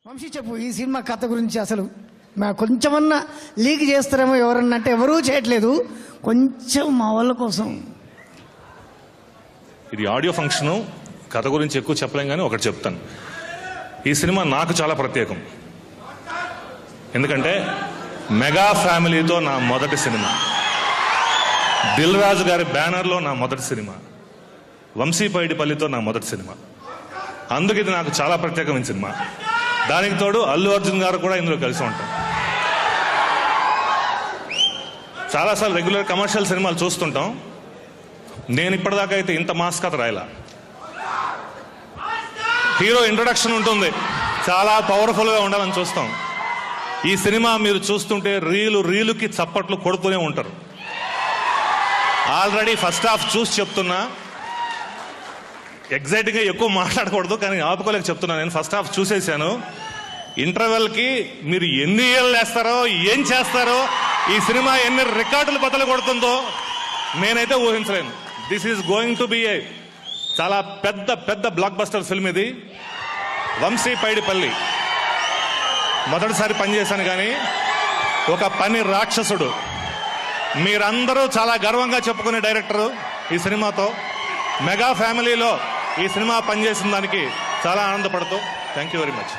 వంశీ చెప్పు ఈ సినిమా కథ గురించి. అసలు కొంచెమన్నా లీక్ చేస్తారేమో ఎవరన్నా అంటే ఎవరూ చేయట్లేదు, కొంచెం మా వాళ్ళ కోసం. ఇది ఆడియో ఫంక్షను, కథ గురించి ఎక్కువ చెప్పలేం కానీ ఒకటి చెప్తాను. ఈ సినిమా నాకు చాలా ప్రత్యేకం. ఎందుకంటే మెగా ఫ్యామిలీతో నా మొదటి సినిమా, దిల్ రాజు గారి బ్యానర్లో నా మొదటి సినిమా, వంశీ పైడిపల్లితో నా మొదటి సినిమా. అందుకు ఇది నాకు చాలా ప్రత్యేకమైన సినిమా. దానికి తోడు అల్లు అర్జున్ గారు కూడా ఇందులో కలిసి ఉంటాం. చాలాసార్లు రెగ్యులర్ కమర్షియల్ సినిమాలు చూస్తుంటాం. నేను ఇప్పటిదాకా అయితే ఇంత మాస్ కథ రాయలా. హీరో ఇంట్రొడక్షన్ ఉంటుంది, చాలా పవర్ఫుల్గా ఉండాలని చూస్తాం. ఈ సినిమా మీరు చూస్తుంటే రీలుకి చప్పట్లు కొడుతూనే ఉంటారు. ఆల్రెడీ ఫస్ట్ హాఫ్ చూసి చెప్తున్నా, ఎగ్జైటింగ్గా ఎక్కువ మాట్లాడకూడదు కానీ ఆపుకోలేక చెప్తున్నా. నేను ఫస్ట్ హాఫ్ చూసేసాను. ఇంటర్వెల్కి మీరు ఎన్ని ఏళ్ళు వేస్తారో, ఏం చేస్తారో, ఈ సినిమా ఎన్ని రికార్డులు బద్దలు కొడుతుందో నేనైతే ఊహించలేను. This is going to be a చాలా పెద్ద పెద్ద బ్లాక్ బస్టర్ ఫిల్మ్ ఇది. వంశీ పైడిపల్లి మొదటిసారి పనిచేశాను కానీ ఒక పని రాక్షసుడు. మీరందరూ చాలా గర్వంగా చెప్పుకునే డైరెక్టరు ఈ సినిమాతో. మెగా ఫ్యామిలీలో ఈ సినిమా పనిచేసిన దానికి చాలా ఆనందపడుతూ థ్యాంక్ యూ వెరీ మచ్.